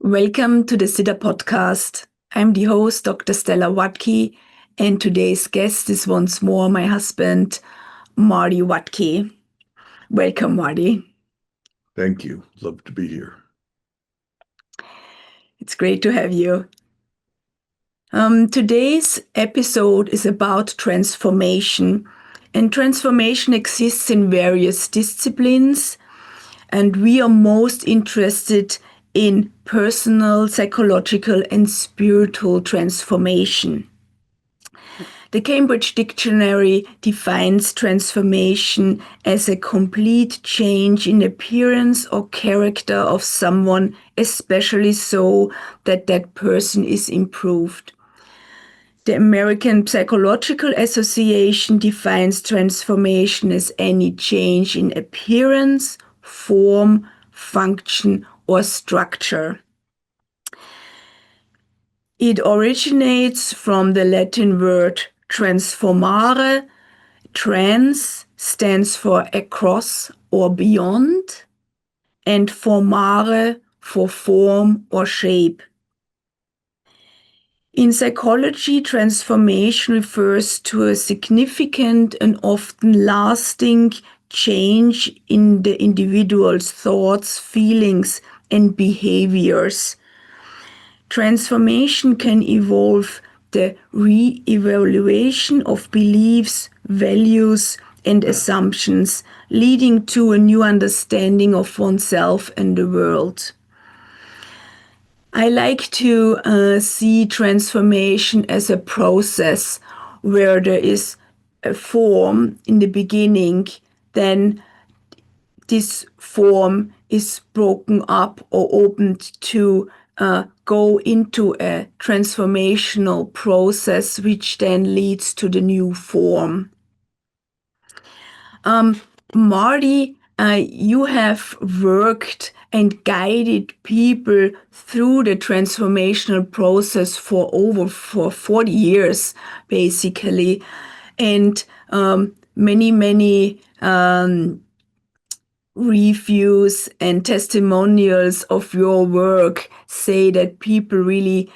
Welcome to the Siddha podcast. I'm the host, Dr. Stella Wuttke, and today's guest is once more my husband, Marty Wuttke. Welcome, Marty. Thank you. Love to be here. It's great to have you. Today's episode is about transformation, and transformation exists in various disciplines, and we are most interested in personal, psychological, and spiritual transformation. The Cambridge Dictionary defines transformation as a complete change in appearance or character of someone, especially so that that person is improved. The American Psychological Association defines transformation as any change in appearance, form, function, or structure. It originates from the Latin word transformare. Trans stands for across or beyond, and formare for form or shape. In psychology, transformation refers to a significant and often lasting change in the individual's thoughts, feelings, and behaviors. Transformation can involve the re-evaluation of beliefs, values, and assumptions, leading to a new understanding of oneself and the world. I like to see transformation as a process where there is a form in the beginning, then this form is broken up or opened to go into a transformational process, which then leads to the new form. Marty, you have worked and guided people through the transformational process for 40 years, basically, and many reviews and testimonials of your work say that people really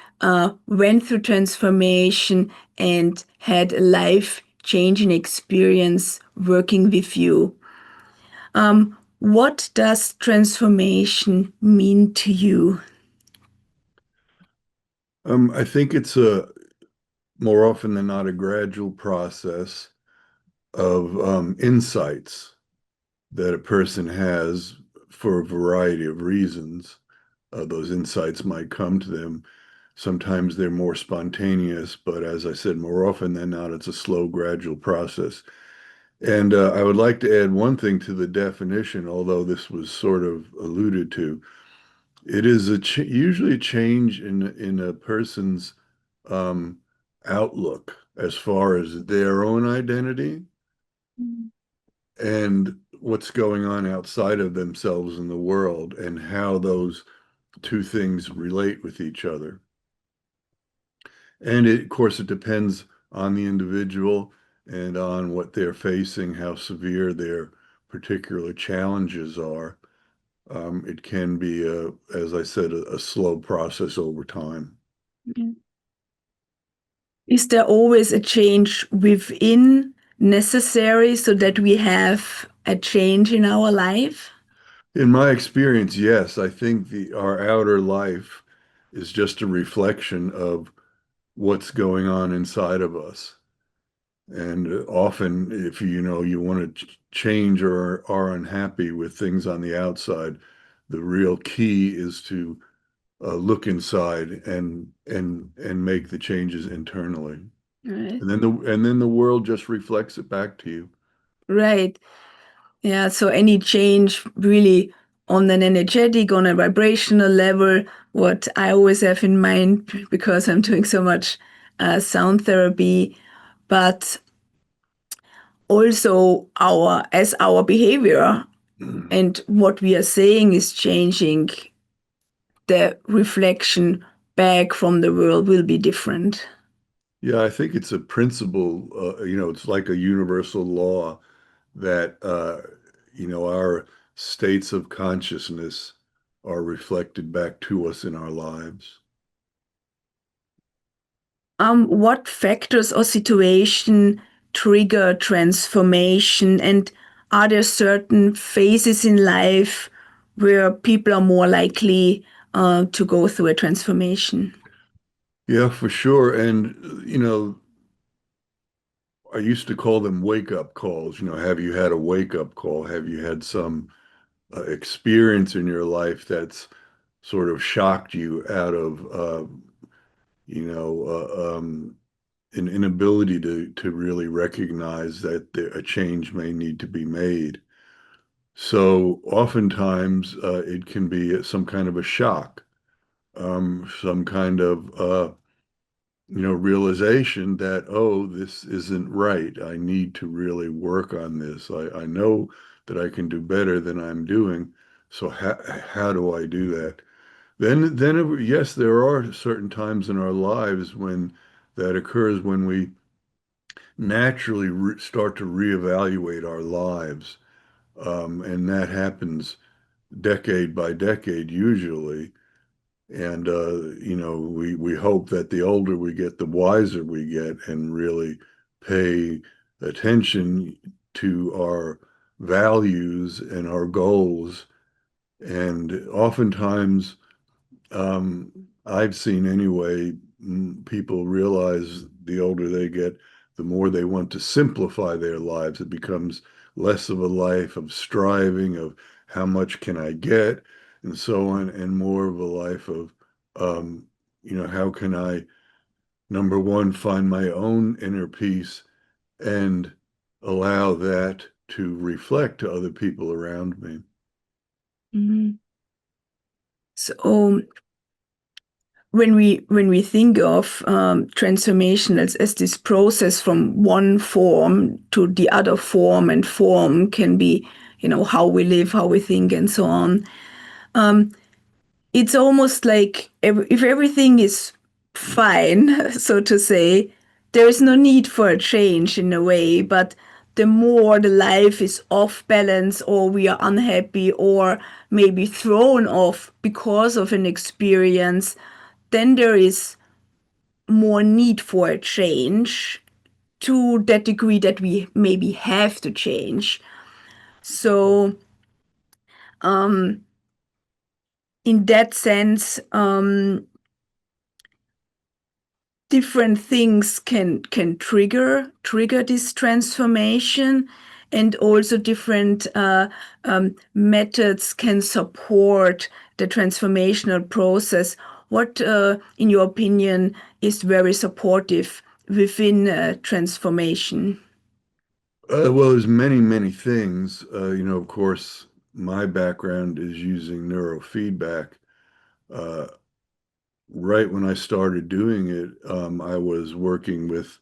went through transformation and had a life-changing experience working with you. What does transformation mean to you? I think it's more often than not a gradual process of insights that a person has for a variety of reasons. Those insights might come to them. Sometimes they're more spontaneous, but as I said, more often than not, it's a slow, gradual process. And I would like to add one thing to the definition, although this was sort of alluded to. It is usually a change in a person's um, outlook as far as their own identity and what's going on outside of themselves in the world and how those two things relate with each other. And of course, it depends on the individual and on what they're facing, how severe their particular challenges are. It can be, as I said, a slow process over time. Is there always a change within necessary so that we have a change in our life? In my experience, yes, I think our outer life is just a reflection of what's going on inside of us. And often, if you want to change or are unhappy with things on the outside, the real key is to look inside and make the changes internally. Right. And then the world just reflects it back to you. Right. Yeah. So any change really on an energetic, on a vibrational level, what I always have in mind because I'm doing so much sound therapy, but also our behavior and what we are saying is changing, the reflection back from the world will be different. Yeah, I think it's a principle, it's like a universal law that, our states of consciousness are reflected back to us in our lives. What factors or situation trigger transformation, and are there certain phases in life where people are more likely to go through a transformation? Yeah, for sure. And, I used to call them wake up calls. Have you had a wake up call? Have you had some experience in your life that's sort of shocked you out of, you know, an inability to really recognize that a change may need to be made. So oftentimes it can be some kind of a shock, some kind of realization that, oh, this isn't right. I need to really work on this. I know that I can do better than I'm doing. So how do I do that? Yes, there are certain times in our lives when that occurs, when we naturally start to reevaluate our lives. And that happens decade by decade usually. And we hope that the older we get, the wiser we get, and really pay attention to our values and our goals. And oftentimes, I've seen anyway, people realize the older they get, the more they want to simplify their lives. It becomes less of a life of striving, of how much can I get, and so on, and more of a life of, how can I, number one, find my own inner peace and allow that to reflect to other people around me. Mhm. So when we think of transformation as this process from one form to the other form, and form can be, how we live, how we think, and so on. It's almost like if everything is fine, so to say, there is no need for a change in a way. But the more the life is off balance, or we are unhappy, or maybe thrown off because of an experience, then there is more need for a change, to that degree that we maybe have to change. So, in that sense, different things can trigger this transformation, and also different methods can support the transformational process. What, in your opinion, is very supportive within transformation? Well, there's many, many things. Of course, my background is using neurofeedback. Uh, right when I started doing it, I was working with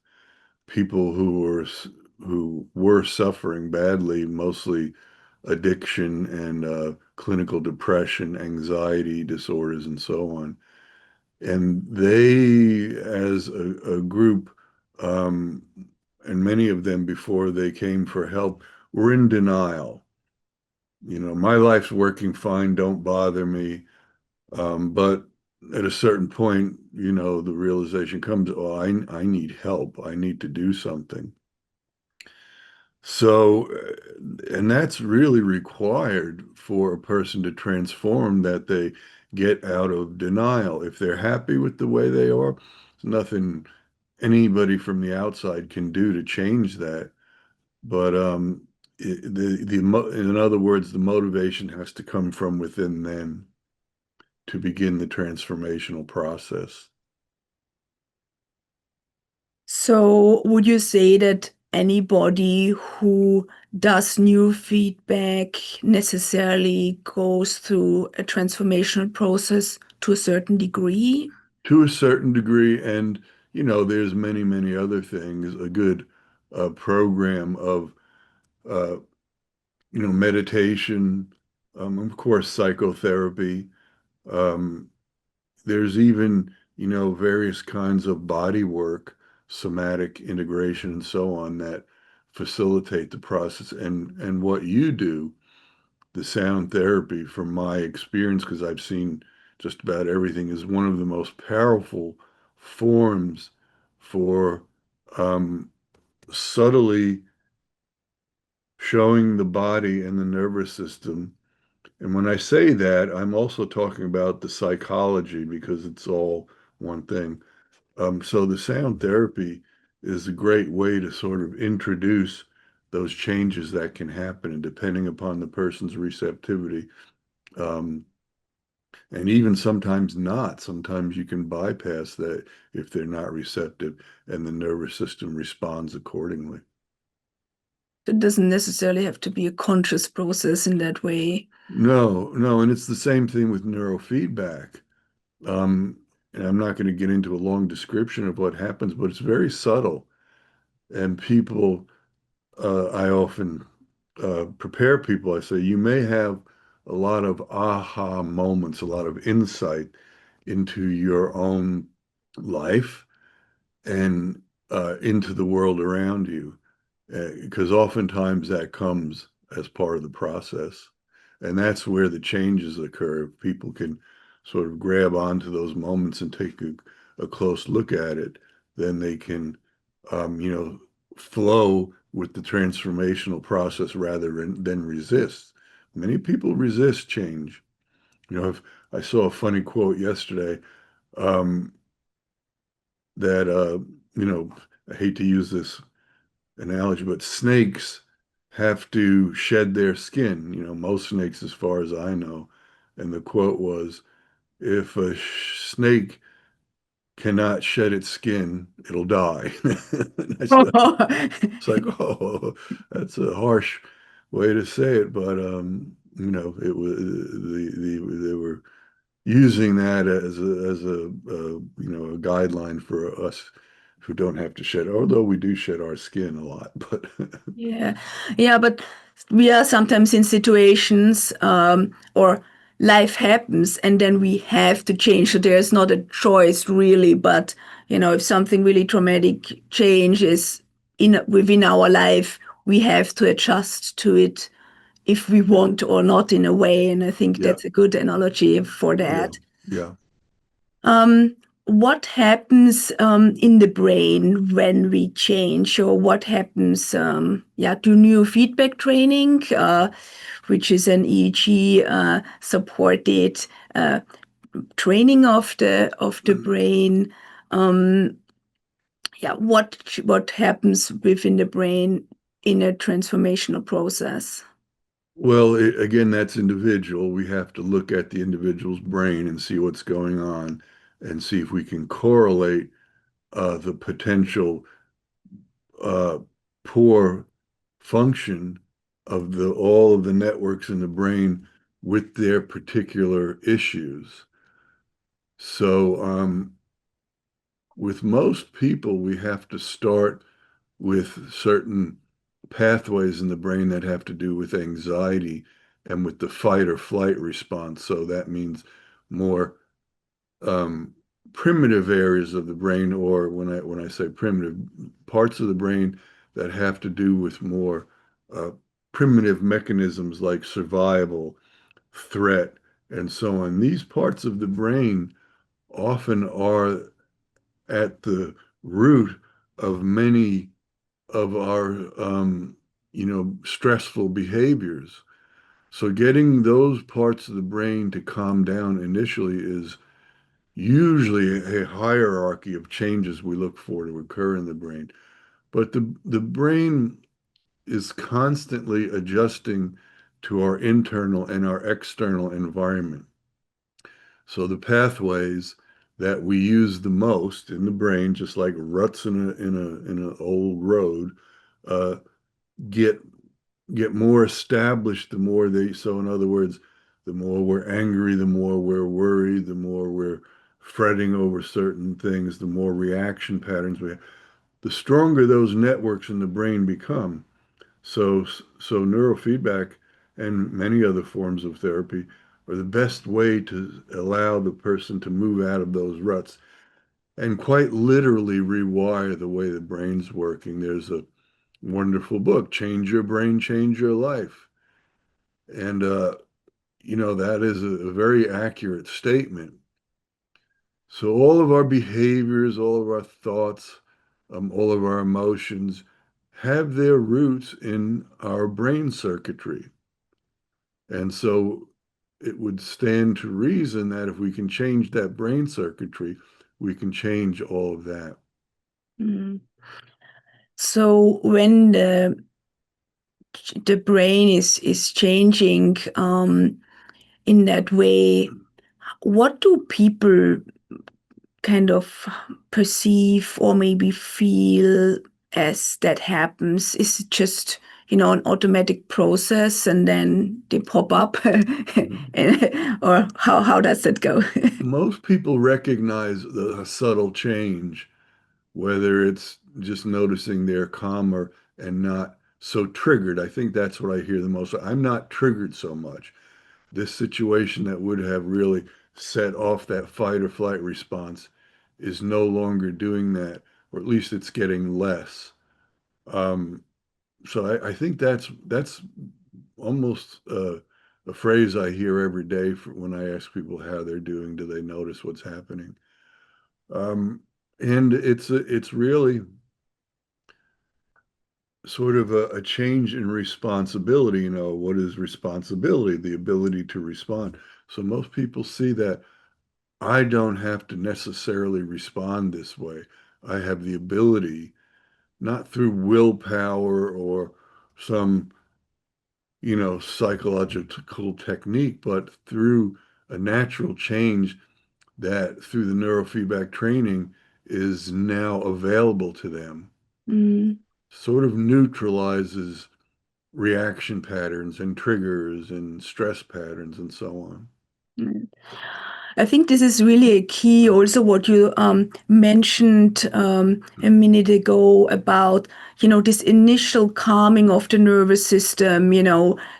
people who were suffering badly, mostly addiction and clinical depression, anxiety disorders, and so on. And they, as a group, um, and many of them before they came for help, were in denial. My life's working fine, don't bother me. But at a certain point, the realization comes, oh, I need help. I need to do something. So, and that's really required for a person to transform, that they get out of denial. If they're happy with the way they are, there's nothing anybody from the outside can do to change that. But in other words, the motivation has to come from within them to begin the transformational process. So, would you say that anybody who does new feedback necessarily goes through a transformational process to a certain degree? To a certain degree, and there's many, many other things. A good program of uh, meditation, of course, psychotherapy. Um, there's even various kinds of body work, somatic integration, and so on, that facilitate the process. And what you do the sound therapy, from my experience, because I've seen just about everything, is one of the most powerful forms for um, subtly showing the body and the nervous system. And when I say that, I'm also talking about the psychology because it's all one thing. So the sound therapy is a great way to sort of introduce those changes that can happen, and depending upon the person's receptivity, um, and even sometimes not. Sometimes you can bypass that if they're not receptive, and the nervous system responds accordingly. It doesn't necessarily have to be a conscious process in that way. No, no, and it's the same thing with neurofeedback. Um, and I'm not going to get into a long description of what happens, but it's very subtle. And people, I often prepare people. I say, you may have a lot of aha moments, a lot of insight into your own life and into the world around you, because oftentimes that comes as part of the process. And that's where the changes occur. If people can sort of grab onto those moments and take a close look at it, then they can, you know, flow with the transformational process rather than resist. Many people resist change. You know, if I saw a funny quote yesterday, um, that, you know, I hate to use this analogy, but snakes have to shed their skin, you know, most snakes, as far as I know. And the quote was, if a snake cannot shed its skin, it'll die. And it's like, oh, that's a harsh way to say it, but you know, it was they were using that as you know, a guideline for us who don't have to shed, although we do shed our skin a lot, but Yeah, yeah, but we are sometimes in situations or life happens and then we have to change. So there's not a choice really, but if something really traumatic changes in within our life, we have to adjust to it if we want or not in a way. And I think yeah, that's a good analogy for yeah, that. yeah. Um, what happens in the brain when we change, or what happens, to neurofeedback training, which is an EEG supported uh, training of the brain. Um, what happens within the brain in a transformational process? Well, again, that's individual. We have to look at the individual's brain and see what's going on and see if we can correlate the potential uh, poor function of the all of the networks in the brain with their particular issues. So, with most people, we have to start with certain pathways in the brain that have to do with anxiety and with the fight or flight response. So that means more um, primitive areas of the brain, or when I say primitive, parts of the brain that have to do with more uh, primitive mechanisms like survival, threat, and so on. These parts of the brain often are at the root of many of our stressful behaviors. So getting those parts of the brain to calm down initially is usually a hierarchy of changes we look for to occur in the brain. But the brain is constantly adjusting to our internal and our external environment. So the pathways that we use the most in the brain, just like ruts in an old road, uh, get get more established the more they, so in other words, the more we're angry, the more we're worried, the more we're fretting over certain things, the more reaction patterns we have, the stronger those networks in the brain become. So neurofeedback and many other forms of therapy are the best way to allow the person to move out of those ruts and quite literally rewire the way the brain's working. There's a wonderful book, Change Your Brain, Change Your Life. And, that is a very accurate statement. So all of our behaviors, all of our thoughts, all of our emotions have their roots in our brain circuitry. And so it would stand to reason that if we can change that brain circuitry, we can change all of that. Mm. So when the brain is changing in that way, what do people kind of perceive or maybe feel as that happens? Is it just, an automatic process and then they pop up? Or how does that go? Most people recognize the subtle change, whether it's just noticing they're calmer and not so triggered. I think that's what I hear the most. I'm not triggered so much. This situation that would have really set off that fight or flight response is no longer doing that, or at least it's getting less. Um, so I think that's almost a phrase I hear every day when I ask people how they're doing. Do they notice what's happening? Um, and it's really sort of a change in responsibility. What is responsibility? The ability to respond. So most people see that I don't have to necessarily respond this way. I have the ability, not through willpower or some, psychological technique, but through a natural change that through the neurofeedback training is now available to them, Mm. sort of neutralizes reaction patterns and triggers and stress patterns and so on. Mm. I think this is really a key, also what you mentioned a minute ago about, this initial calming of the nervous system,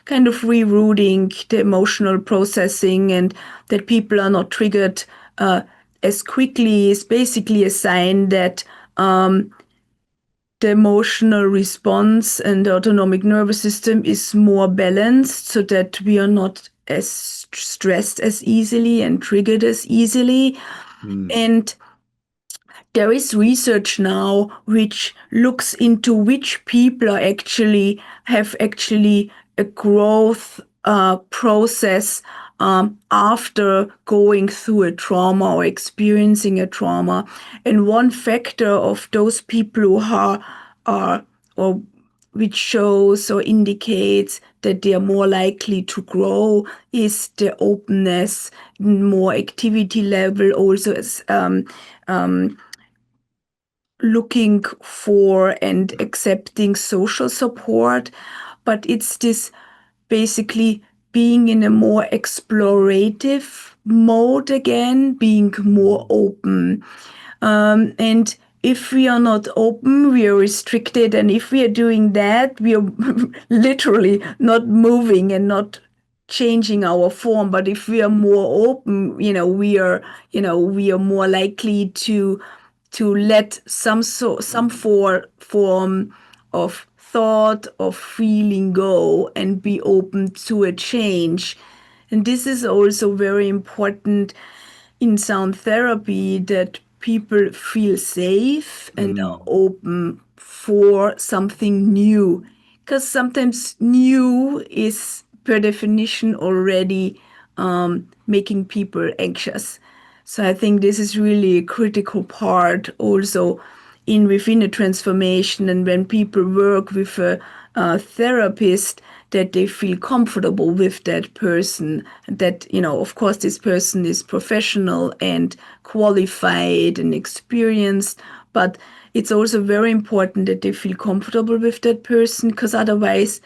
kind of rerouting the emotional processing and that people are not triggered uh, as quickly is basically a sign that the emotional response and the autonomic nervous system is more balanced so that we are not as stressed as easily and triggered as easily. Mm, And there is research now which looks into which people are actually a growth process after going through a trauma or experiencing a trauma. And one factor of those people who are or which shows or indicates that they are more likely to grow is the openness, more activity level, also as looking for and accepting social support, but it's this basically being in a more explorative mode again, being more open. And if we are not open, we are restricted. And if we are doing that, we are literally not moving and not changing our form. But if we are more open, we are more likely to let some form of thought of feeling go and be open to a change. And this is also very important in sound therapy that people feel safe and are mm, open for something new. Because sometimes new is, per definition, already making people anxious. So I think this is really a critical part also in within a transformation, and when people work with a therapist, that they feel comfortable with that person, that of course this person is professional and qualified and experienced, but it's also very important that they feel comfortable with that person, because otherwise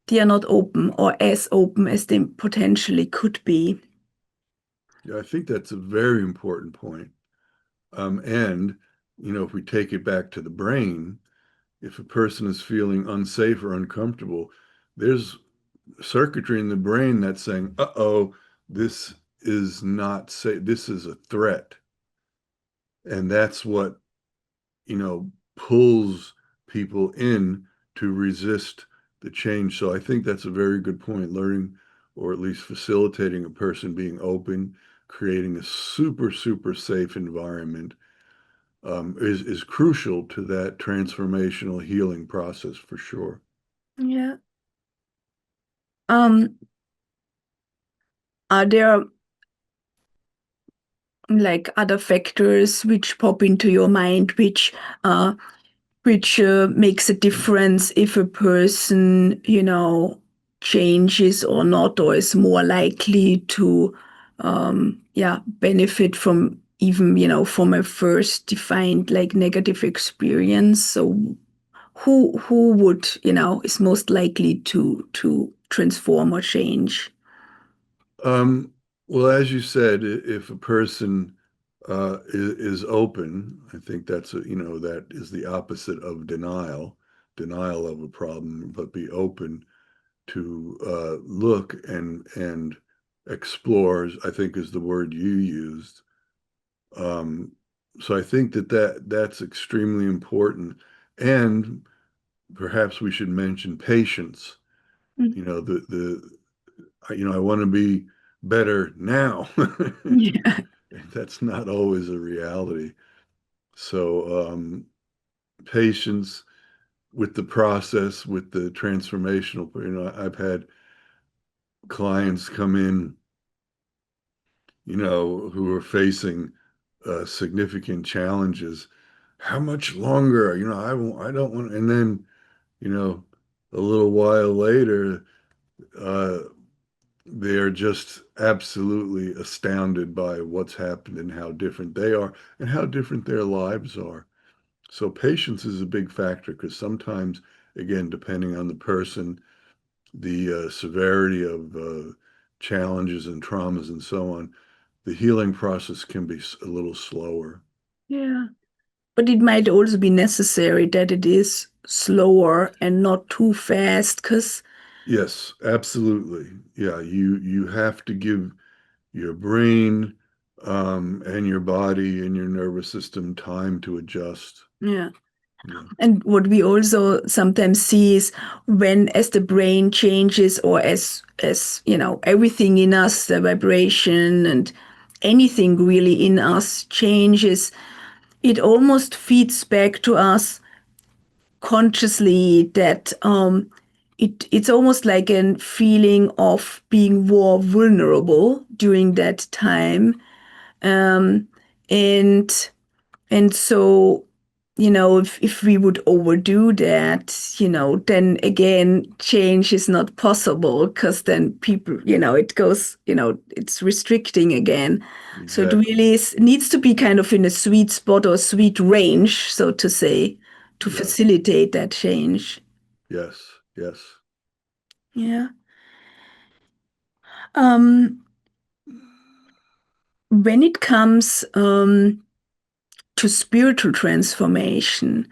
they are not open or as open as they potentially could be. yeah, I think that's a very important point. And, if we take it back to the brain, if a person is feeling unsafe or uncomfortable, there's circuitry in the brain that's saying, uh-oh, this is not safe. This is a threat. And that's what, pulls people in to resist the change. So I think that's a very good point. Learning, or at least facilitating a person being open, creating a super, super safe environment is crucial to that transformational healing process for sure. Yeah. Um, are there like other factors which pop into your mind uh which makes a difference if a person, changes or not, or is more likely to, yeah, benefit from even, from a first defined like negative experience. So who would, is most likely to transform or change? Um, well, as you said, if a person is open, I think that is the opposite of denial of a problem, but be open to look and explore, I think is the word you used. Um, so I think that's extremely important. And perhaps we should mention patience. Mm. You know, I want to be better now. Yeah, That's not always a reality. So patience with the process, with the transformational, I've had clients come in, who are facing significant challenges. How much longer? I don't want, and then, you know, a little while later, uh, they're just absolutely astounded by what's happened and how different they are and how different their lives are. So patience is a big factor because sometimes, again, depending on the person, the severity of challenges and traumas and so on, the healing process can be a little slower. yeah. But it might also be necessary that it is slower and not too fast, because Yes, absolutely. Yeah, you have to give your brain and your body and your nervous system time to adjust. yeah. Yeah. And what we also sometimes see is when as the brain changes or as everything in us, the vibration and anything really in us changes, it almost feeds back to us consciously that it's almost like a feeling of being more vulnerable during that time. Um, and and so, if we would overdo that, then again, change is not possible because then people, it goes, it's restricting again. So it Exactly. really needs to be kind of in a sweet spot or sweet range, so to say, to Yeah. facilitate that change. Yes. Yes. Yeah. Um, when it comes to spiritual transformation,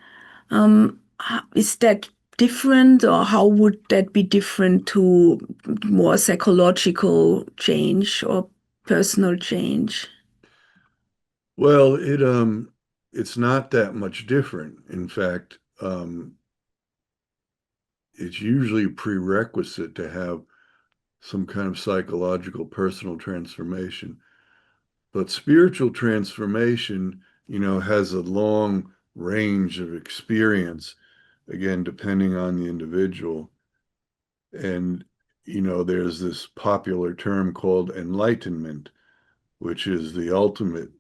is that different, or how would that be different to more psychological change or personal change? Well, it's not that much different. In fact, it's usually a prerequisite to have some kind of psychological personal transformation. But spiritual transformation, has a long range of experience, again, depending on the individual. And, there's this popular term called enlightenment, which is the ultimate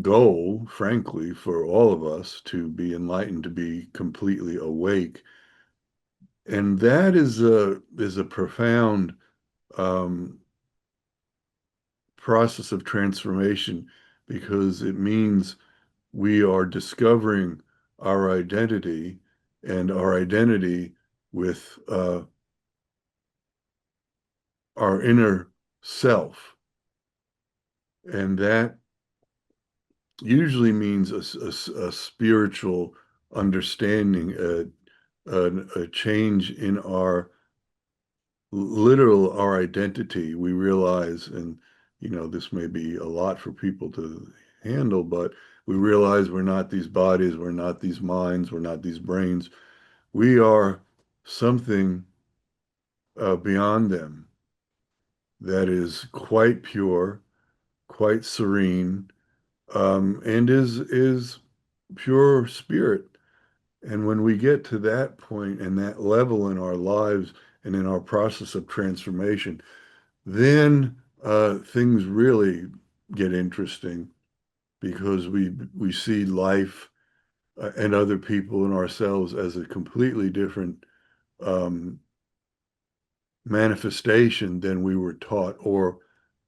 goal, frankly, for all of us to be enlightened, to be completely awake. And that is a profound um, process of transformation because it means we are discovering our identity and our identity with our inner self. And that usually means a spiritual understanding, a change in our identity. We realize, and this may be a lot for people to handle, but we realize we're not these bodies, we're not these minds, we're not these brains. We are something beyond them that is quite pure, quite serene, and is pure spirit. And when we get to that point and that level in our lives and in our process of transformation, then things really get interesting because we see life and other people and ourselves as a completely different um, manifestation than we were taught or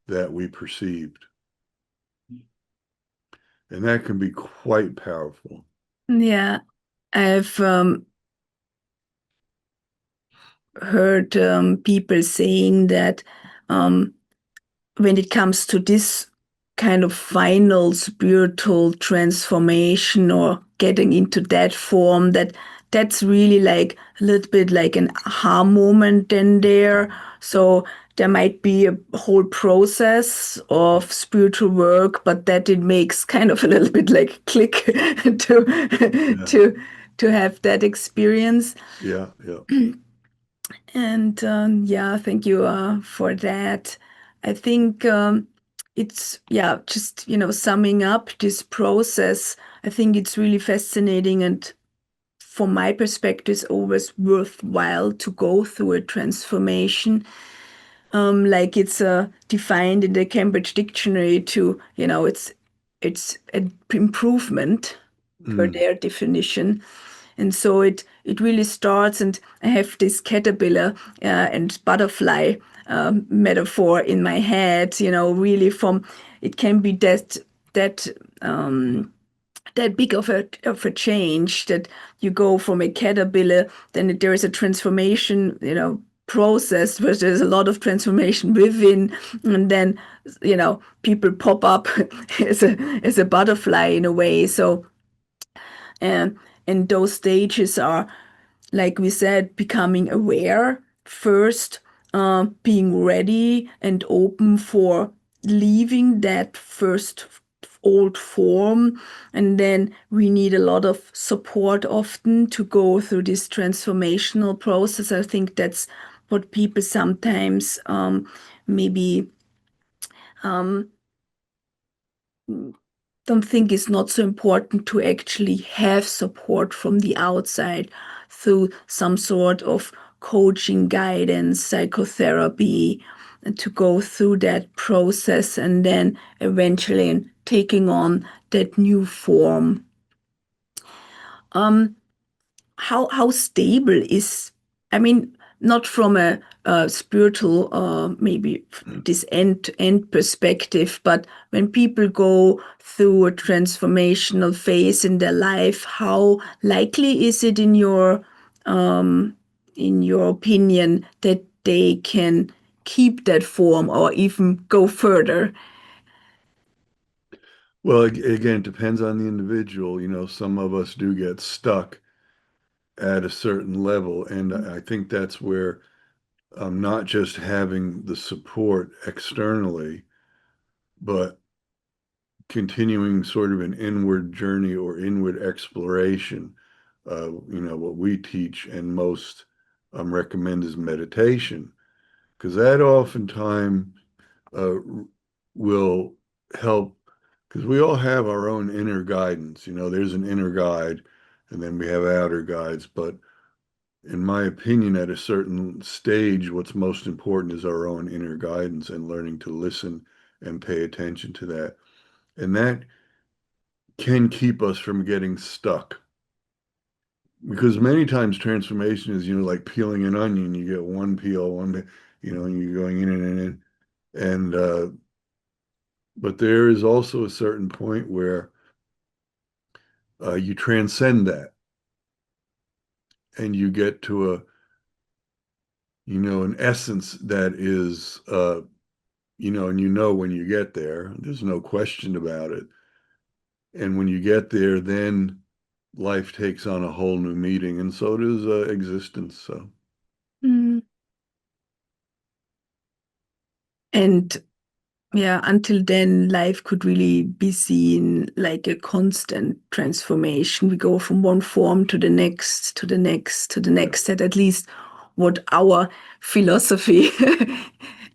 that we perceived. And that can be quite powerful. Yeah, I've heard people saying that um, when it comes to this kind of final spiritual transformation or getting into that form, that's really like a little bit like an aha moment in there. So there might be a whole process of spiritual work, but that it makes kind of a little bit like click to Yeah, to have that experience. yeah, yeah. And yeah, thank you for that. I think it's, yeah, just, summing up this process, I think it's really fascinating. And from my perspective, it's always worthwhile to go through a transformation. Like it's defined in the Cambridge Dictionary to, it's an improvement per Mm, their definition. And so it really starts, and I have this caterpillar and butterfly metaphor in my head, really from, it can be that um, that big of a change that you go from a caterpillar, then there is a transformation, process where there's a lot of transformation within, and then people pop up as a butterfly in a way. So and and those stages are, like we said, becoming aware first, being ready and open for leaving that first old form. And then we need a lot of support often to go through this transformational process. I think that's what people sometimes maybe um, don't think it's not so important to actually have support from the outside through some sort of coaching, guidance, psychotherapy, and to go through that process and then eventually taking on that new form. Um, how stable is, I mean, not from a spiritual maybe this end perspective, but when people go through a transformational phase in their life, how likely is it in your opinion that they can keep that form or even go further? well, again, it depends on the individual. You know, some of us do get stuck at a certain level. And I think that's where not just having the support externally, but continuing sort of an inward journey or inward exploration. What we teach and most recommend is meditation, because that oftentimes uh, will help, because we all have our own inner guidance. You know, there's an inner guide, and then we have outer guides. But in my opinion, at a certain stage, what's most important is our own inner guidance and learning to listen and pay attention to that. And that can keep us from getting stuck. Because many times transformation is, like peeling an onion. You get one peel, and you're going in and in. And, but there is also a certain point where you transcend that and you get to an essence that is, and when you get there, there's no question about it. And when you get there, then life takes on a whole new meaning, and so does existence. So, Mm. And yeah, until then, life could really be seen like a constant transformation. We go from one form to the next, to the next, to the Yeah. next. That at least what our philosophy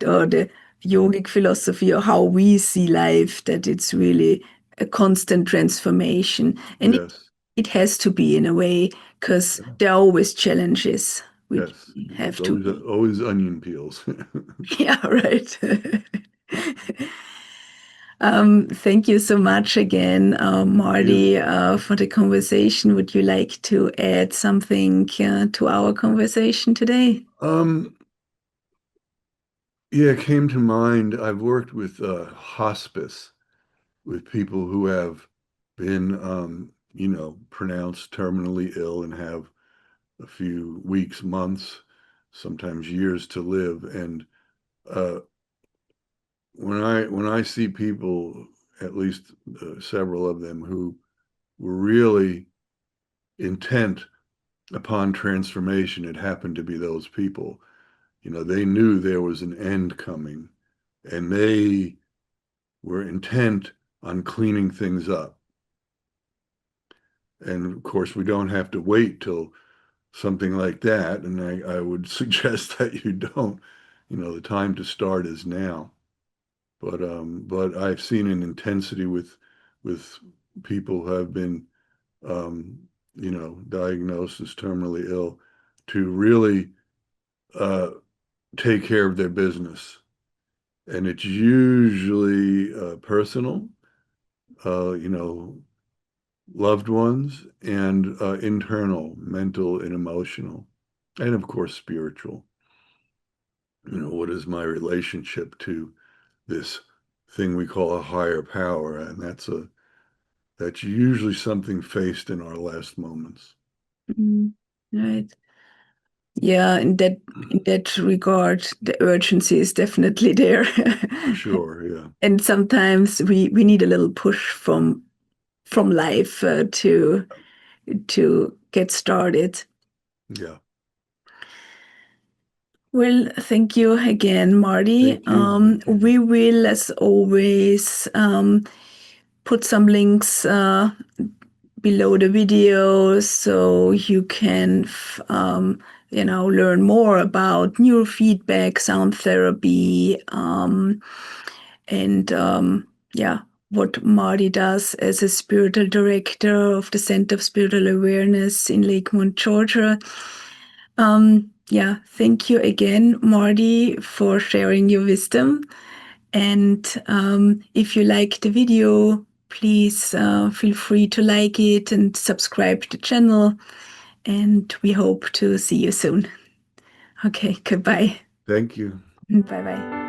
or the yogic philosophy or how we see life, that it's really a constant transformation. And Yes. it has to be in a way, because Yeah. there are always challenges which Yes. we It's have to, always onion peels. yeah, right. Thank you so much again, Thank you. Marty, for the conversation. Would you like to add something to our conversation today? Um, yeah, it came to mind. I've worked with hospice with people who have been, pronounced terminally ill and have a few weeks, months, sometimes years to live. And uh, when I see people, at least several of them, who were really intent upon transformation, it happened to be those people. They knew there was an end coming, and they were intent on cleaning things up. And of course, we don't have to wait till something like that. And I would suggest that you don't. The time to start is now. But I've seen an intensity with people who have been um, diagnosed as terminally ill to really uh, take care of their business. And it's usually personal, you know, loved ones, and internal, mental and emotional, and of course, spiritual. What is my relationship to this thing we call a higher power? And that's usually something faced in our last moments. Mm, right. Yeah, in that regard, the urgency is definitely there. For sure, yeah. And sometimes we need a little push from life to get started. Yeah. Well, thank you again, Marty. Thank you. We will, as always, put some links below the video so you can, learn more about neurofeedback, sound therapy, and yeah, what Marty does as a spiritual director of the Center of Spiritual Awareness in Lakemont, Georgia. Yeah, thank you again, Marty, for sharing your wisdom. And if you like the video, please feel free to like it and subscribe to the channel. And we hope to see you soon. Okay, goodbye. Thank you. Bye bye.